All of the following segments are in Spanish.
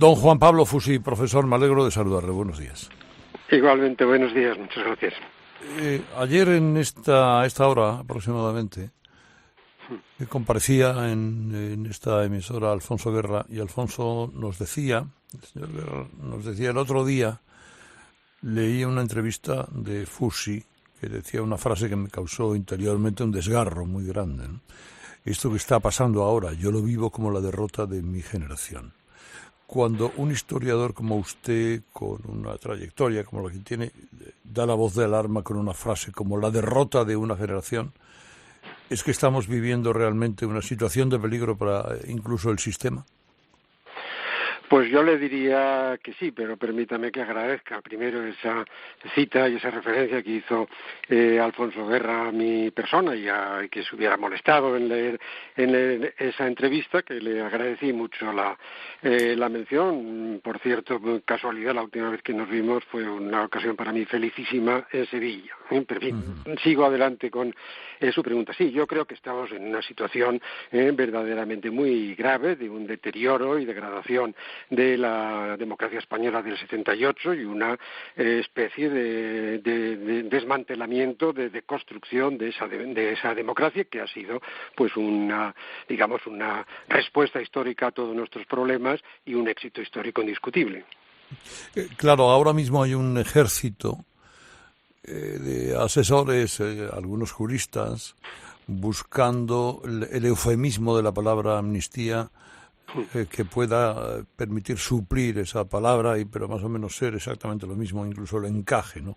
Don Juan Pablo Fusí, profesor, me alegro de saludarle. Buenos días. Igualmente, buenos días, muchas gracias. Ayer a esta hora aproximadamente comparecía en esta emisora Alfonso Guerra, y Alfonso el señor Guerra nos decía el otro día, leía una entrevista de Fusí que decía una frase que me causó interiormente un desgarro muy grande, ¿no? Esto que está pasando ahora, yo lo vivo como la derrota de mi generación. Cuando un historiador como usted, con una trayectoria como la que tiene, da la voz de alarma con una frase como la derrota de una generación, ¿es que estamos viviendo realmente una situación de peligro para incluso el sistema? Pues yo le diría que sí, pero permítame que agradezca primero esa cita y esa referencia que hizo Alfonso Guerra a mi persona y que se hubiera molestado en leer esa entrevista, que le agradecí mucho la mención. Por cierto, casualidad, la última vez que nos vimos fue una ocasión para mí felicísima en Sevilla. Pero en fin, sigo adelante con su pregunta. Sí, yo creo que estamos en una situación verdaderamente muy grave, de un deterioro y degradación de la democracia española del 78 y una especie de desmantelamiento, de construcción de esa democracia, que ha sido pues una respuesta histórica a todos nuestros problemas y un éxito histórico indiscutible. Claro, ahora mismo hay un ejército de asesores, algunos juristas, buscando el eufemismo de la palabra amnistía, que pueda permitir suplir esa palabra, pero más o menos ser exactamente lo mismo, incluso el encaje, ¿no?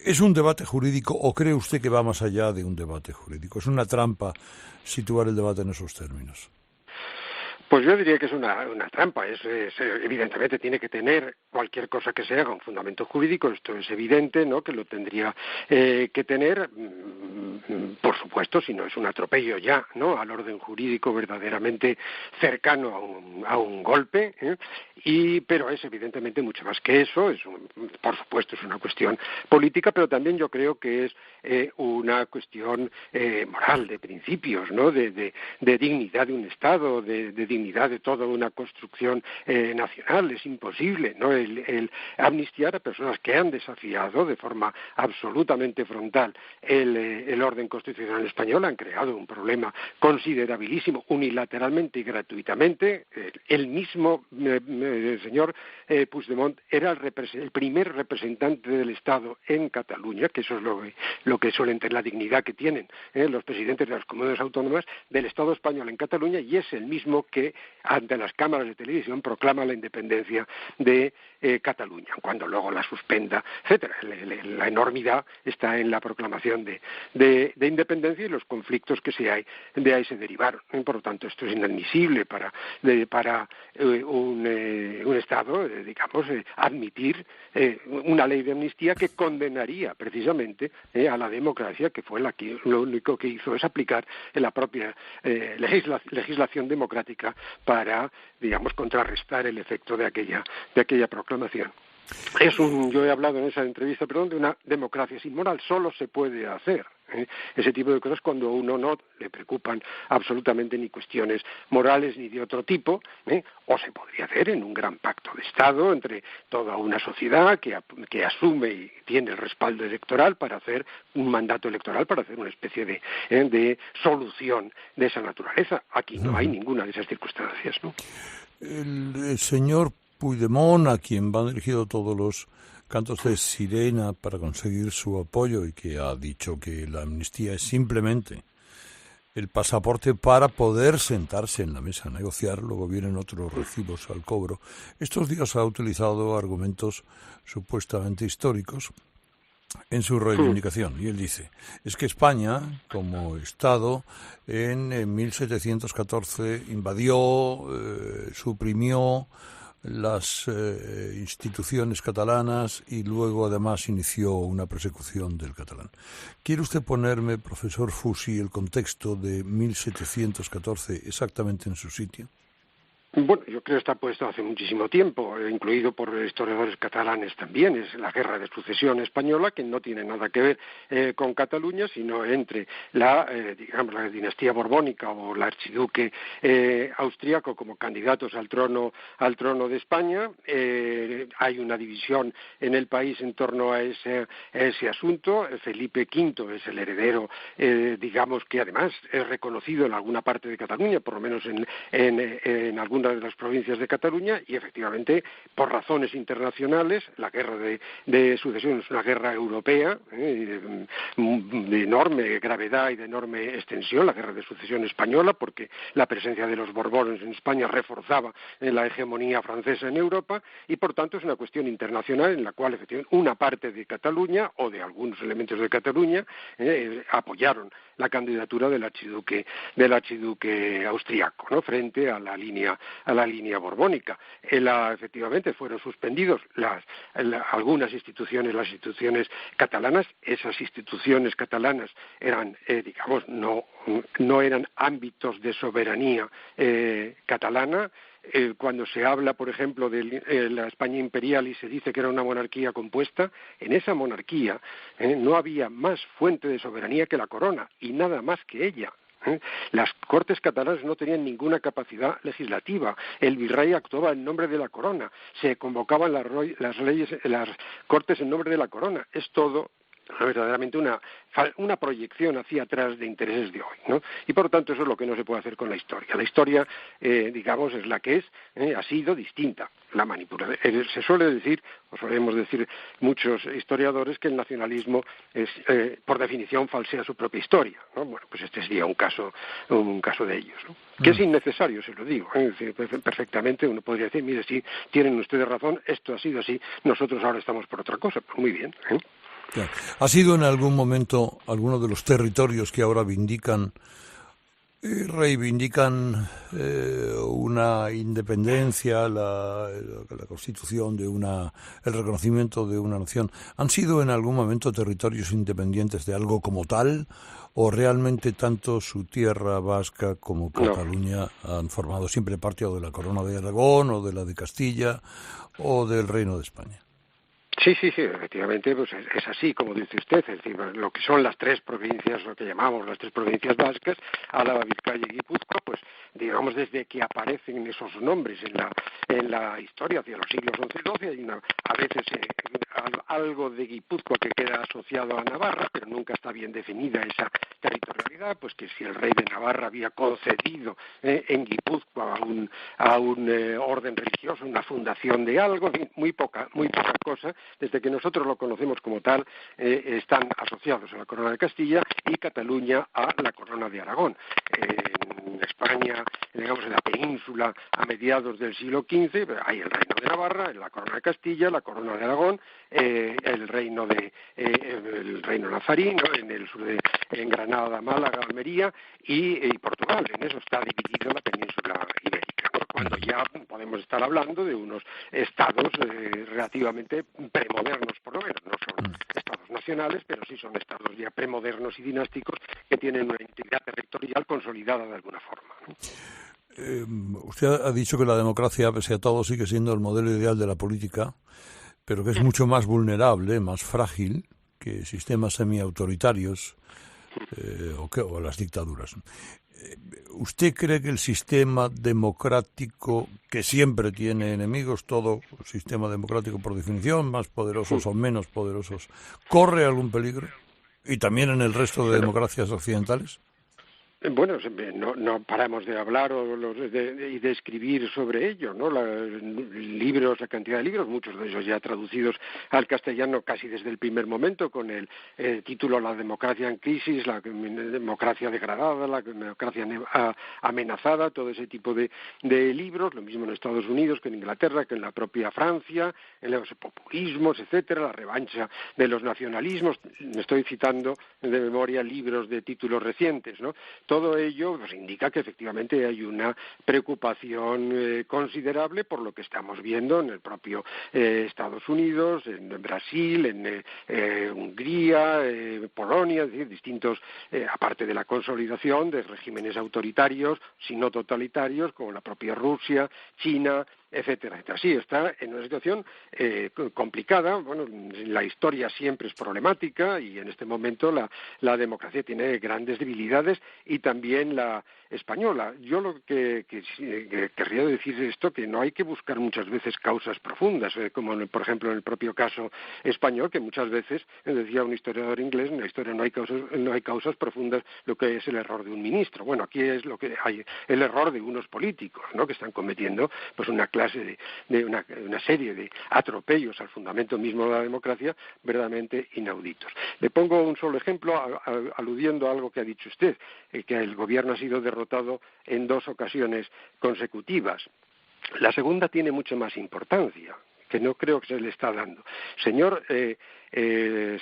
¿Es un debate jurídico o cree usted que va más allá de un debate jurídico? ¿Es una trampa situar el debate en esos términos? Pues yo diría que es una trampa. Evidentemente tiene que tener cualquier cosa que se haga un fundamento jurídico. Esto es evidente, ¿no?, que lo tendría que tener, por supuesto, si no es un atropello ya, ¿no?, al orden jurídico verdaderamente cercano a un golpe, pero es evidentemente mucho más que eso. Por supuesto, es una cuestión política, pero también yo creo que es una cuestión moral, de principios, ¿no?, de dignidad de un Estado, de dignidad de toda una construcción nacional. Es imposible, ¿no?, el amnistiar a personas que han desafiado de forma absolutamente frontal el orden constitucional español, han creado un problema considerabilísimo unilateralmente y gratuitamente. El mismo señor Puigdemont era el primer representante del Estado en Cataluña, que eso es lo que suelen tener, la dignidad que tienen los presidentes de las comunidades autónomas del Estado español en Cataluña, y es el mismo que ante las cámaras de televisión proclama la independencia de Cataluña, cuando luego la suspenda, etcétera. La enormidad está en la proclamación de independencia y los conflictos que de ahí se derivaron. Por lo tanto, esto es inadmisible para un Estado, admitir una ley de amnistía que condenaría precisamente a la democracia, que fue lo único que hizo es aplicar la propia legislación democrática para, contrarrestar el efecto de aquella proclamación. Yo he hablado en esa entrevista, de una democracia sin moral. Solo se puede hacer ese tipo de cosas cuando a uno no le preocupan absolutamente ni cuestiones morales ni de otro tipo, o se podría hacer en un gran pacto de Estado entre toda una sociedad que asume y tiene el respaldo electoral para hacer un mandato electoral, para hacer una especie de solución de esa naturaleza. Aquí no hay ninguna de esas circunstancias, ¿no? El señor Puigdemont, a quien van dirigidos todos los cantos de sirena para conseguir su apoyo, y que ha dicho que la amnistía es simplemente el pasaporte para poder sentarse en la mesa a negociar, luego vienen otros recibos al cobro. Estos días ha utilizado argumentos supuestamente históricos en su reivindicación, y él dice, es que España, como Estado, en 1714 invadió, suprimió las instituciones catalanas y luego además inició una persecución del catalán. ¿Quiere usted ponerme, profesor Fusí, el contexto de 1714 exactamente en su sitio? Bueno, yo creo que está puesto hace muchísimo tiempo, incluido por historiadores catalanes también. Es la guerra de sucesión española, que no tiene nada que ver con Cataluña, sino entre digamos, la dinastía borbónica o el archiduque austríaco como candidatos al trono de España. Hay una división en el país en torno a ese asunto. Felipe V es el heredero, digamos, que además es reconocido en alguna parte de Cataluña, por lo menos en algunas de las provincias de Cataluña, y efectivamente, por razones internacionales, la guerra de sucesión es una guerra europea de enorme gravedad y de enorme extensión, la guerra de sucesión española, porque la presencia de los Borbones en España reforzaba la hegemonía francesa en Europa, y por tanto es una cuestión internacional en la cual efectivamente una parte de Cataluña o de algunos elementos de Cataluña apoyaron la candidatura del archiduque austriaco, ¿no?, frente a la línea borbónica. Efectivamente fueron suspendidos algunas instituciones, las instituciones catalanas. Esas instituciones catalanas eran, digamos, no eran ámbitos de soberanía catalana. Cuando se habla, por ejemplo, de la España imperial y se dice que era una monarquía compuesta, en esa monarquía no había más fuente de soberanía que la corona, y nada más que ella. Las Cortes catalanas no tenían ninguna capacidad legislativa. El virrey actuaba en nombre de la corona. Se convocaban las Cortes en nombre de la corona. Es todo verdaderamente una proyección hacia atrás de intereses de hoy, ¿no? Y por lo tanto eso es lo que no se puede hacer con la historia. La historia, digamos, es la que es, ha sido distinta. La manipulación. Se suele decir, o solemos decir muchos historiadores, que el nacionalismo es, por definición, falsea su propia historia, ¿no? Bueno, pues este sería un caso de ellos, ¿no? Que es innecesario, se lo digo, perfectamente uno podría decir, mire, sí, tienen ustedes razón, esto ha sido así, nosotros ahora estamos por otra cosa. Pues muy bien, Claro. ¿Ha sido en algún momento alguno de los territorios que ahora reivindican una independencia, la constitución el reconocimiento de una nación, han sido en algún momento territorios independientes de algo como tal, o realmente tanto su tierra vasca como Cataluña han formado siempre parte o de la Corona de Aragón o de la de Castilla o del Reino de España? Sí, efectivamente, pues es así, como dice usted, es decir, lo que son las tres provincias, lo que llamamos las tres provincias vascas, Álava, Vizcaya y Guipúzcoa, pues digamos desde que aparecen esos nombres en la historia hacia los siglos XI-XII, hay a veces algo de Guipúzcoa que queda asociado a Navarra, pero nunca está bien definida esa territorialidad, pues que si el rey de Navarra había concedido en Guipúzcoa a un orden religioso, una fundación de algo, en fin, muy poca cosa. Desde que nosotros lo conocemos como tal, están asociados a la Corona de Castilla y Cataluña a la Corona de Aragón. En España, digamos en la península, a mediados del siglo XV, hay el Reino de Navarra, la Corona de Castilla, la Corona de Aragón, el reino nazarí, ¿no?, en el sur en Granada, Málaga, Almería y Portugal. En eso está dividida la península ibérica, ¿no?, cuando ya podemos estar hablando de unos estados relativamente premodernos, por lo menos. No son estados nacionales, pero sí son estados ya premodernos y dinásticos que tienen una integridad territorial consolidada de alguna forma, ¿no? Usted ha dicho que la democracia, pese a todo, sigue siendo el modelo ideal de la política, pero que es mucho más vulnerable, más frágil que sistemas semiautoritarios o las dictaduras. ¿Usted cree que el sistema democrático, que siempre tiene enemigos, todo sistema democrático por definición, más poderosos o menos poderosos, corre algún peligro? ¿Y también en el resto de democracias occidentales? Bueno, no paramos de hablar y de escribir sobre ello, ¿no? Libros, la cantidad de libros, muchos de ellos ya traducidos al castellano casi desde el primer momento, con el título La democracia en crisis, la democracia degradada, la democracia amenazada, todo ese tipo de libros, lo mismo en Estados Unidos que en Inglaterra, que en la propia Francia, en los populismos, etcétera, la revancha de los nacionalismos. Me estoy citando de memoria libros de títulos recientes, ¿no? todo ello pues, indica que efectivamente hay una preocupación considerable por lo que estamos viendo en el propio Estados Unidos, en Brasil, en Hungría, Polonia, es decir, distintos, aparte de la consolidación de regímenes autoritarios, si no totalitarios, como la propia Rusia, China, etcétera, etcétera. Sí, está en una situación complicada. Bueno, la historia siempre es problemática y en este momento la democracia tiene grandes debilidades y también la española. Yo lo que querría decir es esto, que no hay que buscar muchas veces causas profundas, como por ejemplo en el propio caso español, que muchas veces, decía un historiador inglés, en la historia no hay causas profundas, lo que es el error de un ministro. Bueno, aquí es lo que hay, el error de unos políticos, ¿no?, que están cometiendo pues una una serie de atropellos al fundamento mismo de la democracia verdaderamente inauditos. Le pongo un solo ejemplo aludiendo a algo que ha dicho usted, que el gobierno ha sido derrotado en 2 ocasiones consecutivas. La segunda tiene mucho más importancia, que no creo que se le está dando. Señor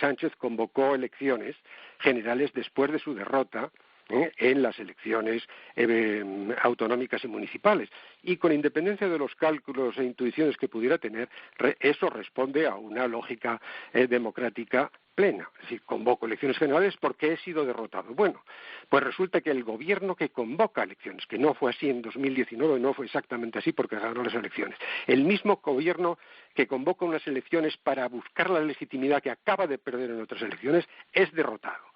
Sánchez convocó elecciones generales después de su derrota en las elecciones autonómicas y municipales. Y con independencia de los cálculos e intuiciones que pudiera tener, eso responde a una lógica democrática plena. Es decir, convoco elecciones generales porque he sido derrotado. Bueno, pues resulta que el gobierno que convoca elecciones, que no fue así en 2019, no fue exactamente así porque ganó las elecciones, el mismo gobierno que convoca unas elecciones para buscar la legitimidad que acaba de perder en otras elecciones, es derrotado.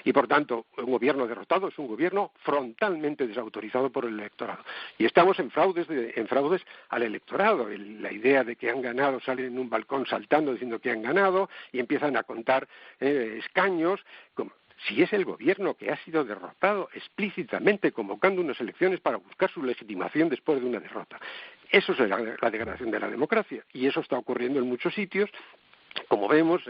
Y por tanto, un gobierno derrotado es un gobierno frontalmente desautorizado por el electorado. Y estamos en fraudes al electorado. La idea de que han ganado, salen en un balcón saltando diciendo que han ganado y empiezan a contar escaños. Si es el gobierno que ha sido derrotado explícitamente convocando unas elecciones para buscar su legitimación después de una derrota. Eso es la degradación de la democracia. Y eso está ocurriendo en muchos sitios. Como vemos,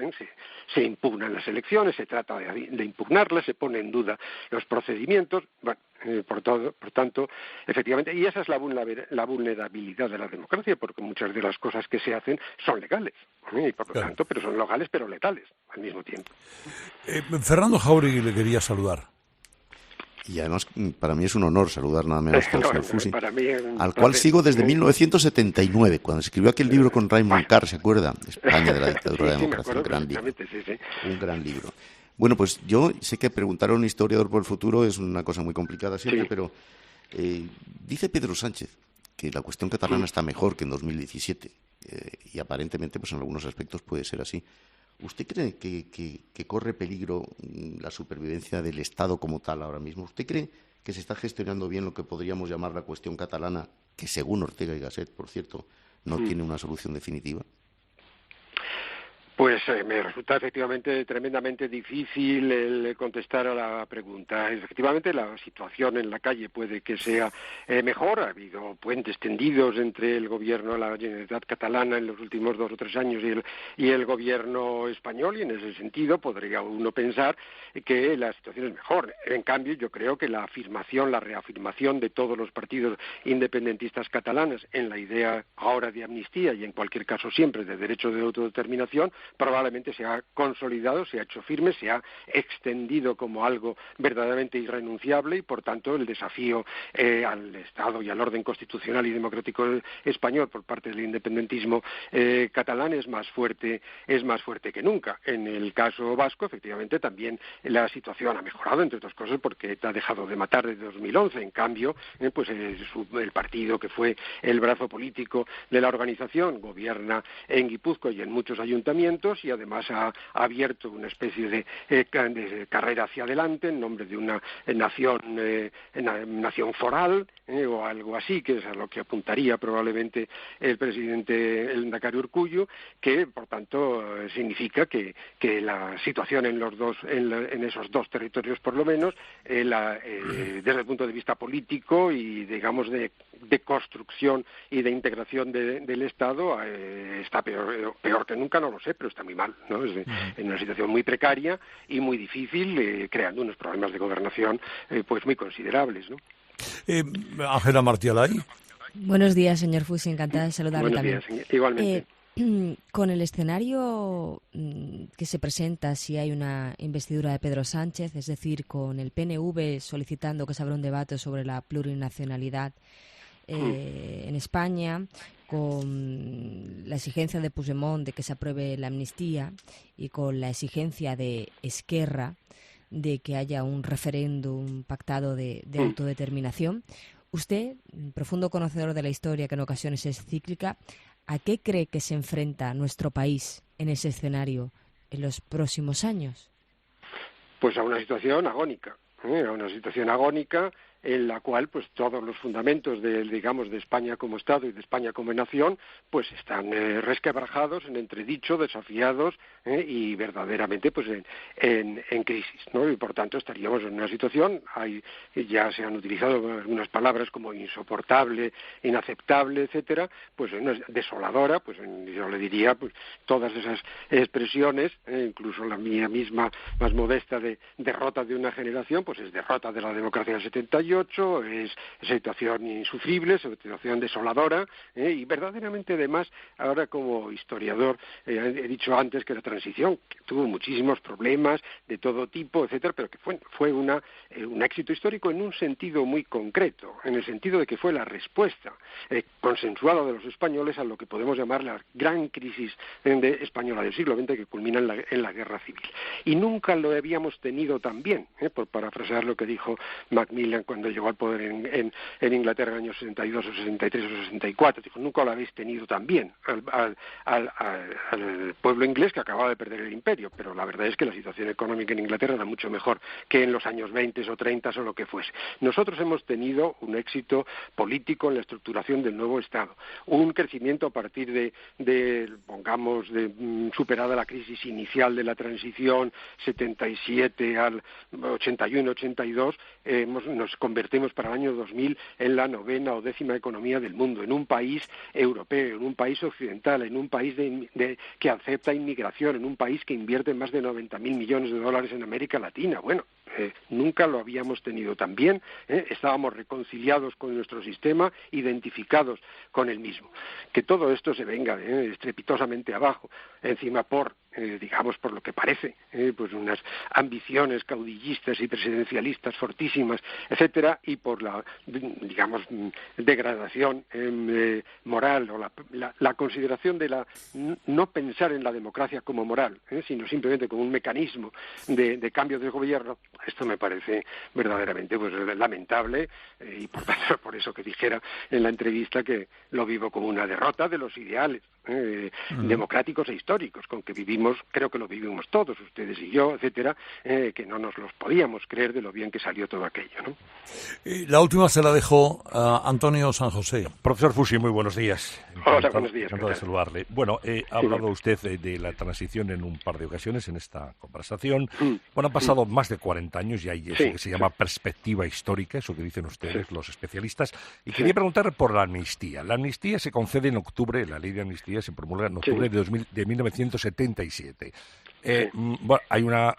se impugnan las elecciones, se trata de impugnarlas, se pone en duda los procedimientos, bueno, por tanto, efectivamente, y esa es la vulnerabilidad de la democracia, porque muchas de las cosas que se hacen son legales, y por lo tanto, pero son legales pero letales al mismo tiempo. Fernando Jáuregui le quería saludar. Y además, para mí es un honor saludar nada menos que al señor Fusi, al cual placer. sigo desde 1979, cuando escribió aquel libro con Raymond Carr, ¿se acuerda? España de la dictadura de la democracia, un gran libro. Un gran libro. Bueno, pues yo sé que preguntar a un historiador por el futuro es una cosa muy complicada siempre, pero dice Pedro Sánchez que la cuestión catalana está mejor que en 2017, y aparentemente pues en algunos aspectos puede ser así. ¿Usted cree que corre peligro la supervivencia del Estado como tal ahora mismo? ¿Usted cree que se está gestionando bien lo que podríamos llamar la cuestión catalana, que según Ortega y Gasset, por cierto, no tiene una solución definitiva? Pues me resulta efectivamente tremendamente difícil el contestar a la pregunta. Efectivamente, la situación en la calle puede que sea mejor. Ha habido puentes tendidos entre el gobierno de la Generalitat catalana en los últimos 2 o 3 años y el gobierno español, y en ese sentido podría uno pensar que la situación es mejor. En cambio, yo creo que la reafirmación de todos los partidos independentistas catalanes en la idea ahora de amnistía y en cualquier caso siempre de derecho de autodeterminación probablemente se ha consolidado, se ha hecho firme, se ha extendido como algo verdaderamente irrenunciable y, por tanto, el desafío al Estado y al orden constitucional y democrático español por parte del independentismo catalán es más fuerte que nunca. En el caso vasco, efectivamente, también la situación ha mejorado, entre otras cosas, porque ETA ha dejado de matar desde 2011. En cambio, pues el partido que fue el brazo político de la organización gobierna en Guipúzcoa y en muchos ayuntamientos, y además ha abierto una especie de carrera hacia adelante en nombre de una nación foral o algo así, que es a lo que apuntaría probablemente el presidente el Endacari Urkullu, que por tanto significa que la situación en esos 2 territorios por lo menos desde el punto de vista político y digamos de construcción y de integración del Estado está peor que nunca, no lo sé, pero está muy mal, ¿no? En una situación muy precaria y muy difícil, creando unos problemas de gobernación pues muy considerables, ¿no? Ángela Martialay. Buenos días, señor Fusi, encantada de saludarle también. Buenos días, igualmente. Con el escenario que se presenta si hay una investidura de Pedro Sánchez, es decir, con el PNV solicitando que se abra un debate sobre la plurinacionalidad en España, con la exigencia de Puigdemont de que se apruebe la amnistía y con la exigencia de Esquerra de que haya un referéndum pactado de autodeterminación. Usted, profundo conocedor de la historia que en ocasiones es cíclica, ¿a qué cree que se enfrenta nuestro país en ese escenario en los próximos años? Pues a una situación agónica, en la cual pues todos los fundamentos de España como Estado y de España como nación pues están resquebrajados, en entredicho, desafiados y verdaderamente pues en crisis, ¿no? Y por tanto estaríamos en una situación, ya se han utilizado algunas palabras como insoportable, inaceptable, etcétera, pues desoladora, pues yo le diría pues todas esas expresiones, incluso la mía misma más modesta de derrota de una generación, pues es derrota de la democracia del 78, es situación insufrible, situación desoladora, y verdaderamente además, ahora como historiador, he dicho antes que la transición que tuvo muchísimos problemas de todo tipo, etcétera, pero que fue un éxito histórico en un sentido muy concreto, en el sentido de que fue la respuesta consensuada de los españoles a lo que podemos llamar la gran crisis española del siglo XX que culmina en la Guerra Civil. Y nunca lo habíamos tenido tan bien, por parafrasear lo que dijo Macmillan cuando llegó al poder en Inglaterra en el año 62 o 63 o 64. Dijo, nunca lo habéis tenido tan bien al pueblo inglés que acababa de perder el imperio, pero la verdad es que la situación económica en Inglaterra era mucho mejor que en los años 20 o 30 o lo que fuese. Nosotros hemos tenido un éxito político en la estructuración del nuevo Estado, un crecimiento a partir pongamos, superada la crisis inicial de la transición 77 al 81-82, nos convertimos para el año 2000 en la 9ª o 10ª economía del mundo, en un país europeo, en un país occidental, en un país que acepta inmigración, en un país que invierte más de 90.000 millones de dólares en América Latina. Bueno, nunca lo habíamos tenido tan bien, estábamos reconciliados con nuestro sistema, identificados con el mismo. Que todo esto se venga estrepitosamente abajo, encima por lo que parece, pues unas ambiciones caudillistas y presidencialistas fortísimas, etcétera, y por la, degradación moral o la consideración de no pensar en la democracia como moral, sino simplemente como un mecanismo de cambio de gobierno. Esto me parece verdaderamente pues lamentable y por tanto por eso que dijera en la entrevista que lo vivo como una derrota de los ideales democráticos e históricos con que vivimos, creo que lo vivimos todos, ustedes y yo, etcétera, que no nos los podíamos creer de lo bien que salió todo aquello, ¿no? La última se la dejó a Antonio San José. Profesor Fusi, muy buenos días. Hola, buenos días. Encantado de saludarle. Bueno, ha hablado usted de la transición en un par de ocasiones en esta conversación. Bueno, han pasado más de 40 años y hay eso que se llama perspectiva histórica, eso que dicen ustedes, los especialistas. Y quería preguntar por la amnistía. La amnistía se concede en octubre, la ley de amnistía se promulga en octubre de 1977. Bueno, hay una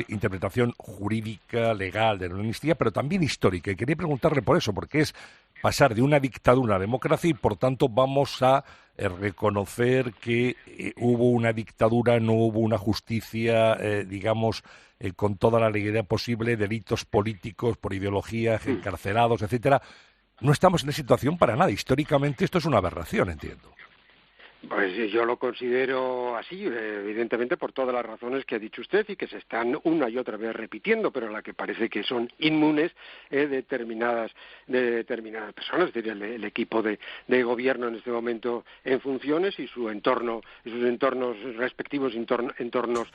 interpretación jurídica, legal de la amnistía, pero también histórica. Y quería preguntarle por eso, porque es pasar de una dictadura a una democracia y, por tanto, vamos a reconocer que hubo una dictadura, no hubo una justicia, con toda la legalidad posible, delitos políticos por ideología, encarcelados, etcétera. No estamos en esa situación para nada. Históricamente esto es una aberración, entiendo. Pues yo lo considero así, evidentemente por todas las razones que ha dicho usted y que se están una y otra vez repitiendo, pero a la que parece que son inmunes determinadas personas, es decir, el equipo de gobierno en este momento en funciones y sus entornos respectivos entornos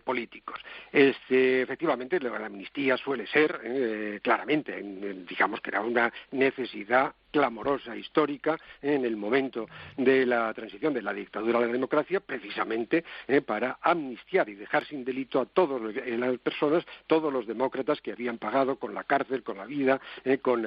políticos. Efectivamente, la amnistía suele ser claramente, digamos que era una necesidad clamorosa, histórica, en el momento de la transición de la dictadura a la democracia, precisamente para amnistiar y dejar sin delito a todas las personas, todos los demócratas que habían pagado con la cárcel, con la vida, con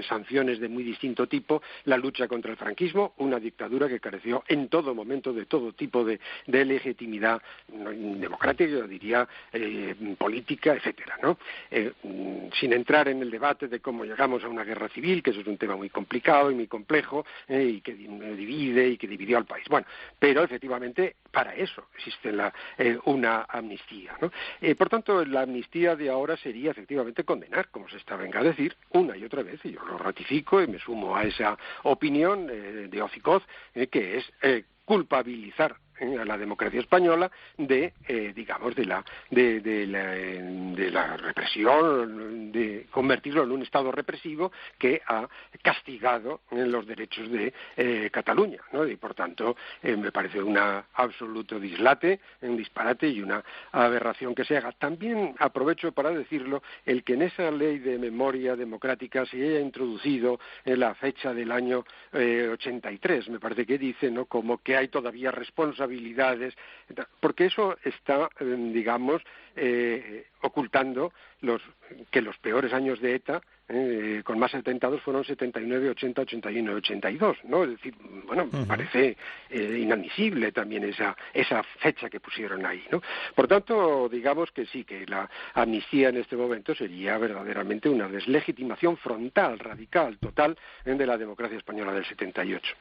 sanciones de muy distinto tipo, la lucha contra el franquismo, una dictadura que careció en todo momento de todo tipo de legitimidad democrática, yo diría política, etcétera, ¿no? Sin entrar en el debate de cómo llegamos a una guerra civil, que eso es un tema muy complicado y muy complejo y que divide divide y que dividió al país. Bueno, pero efectivamente para eso existe una amnistía, ¿no? Por tanto, la amnistía de ahora sería efectivamente condenar, como se está venga a decir una y otra vez, y yo lo ratifico y me sumo a esa opinión de Ocicoz, que es culpabilizar a la democracia española de la represión, de convertirlo en un estado represivo que ha castigado los derechos de Cataluña, ¿no? Y por tanto me parece un absoluto dislate, un disparate y una aberración que se haga. También aprovecho para decirlo el que en esa ley de memoria democrática se haya introducido en la fecha del año 83, me parece que dice, ¿no?, como que hay todavía responsabilidades, porque eso está, ocultando que los peores años de ETA, con más atentados, fueron 79, 80, 81 y 82, ¿no? Es decir, bueno, me parece inadmisible también esa fecha que pusieron ahí, ¿no? Por tanto, digamos que sí, que la amnistía en este momento sería verdaderamente una deslegitimación frontal, radical, total, de la democracia española del 78.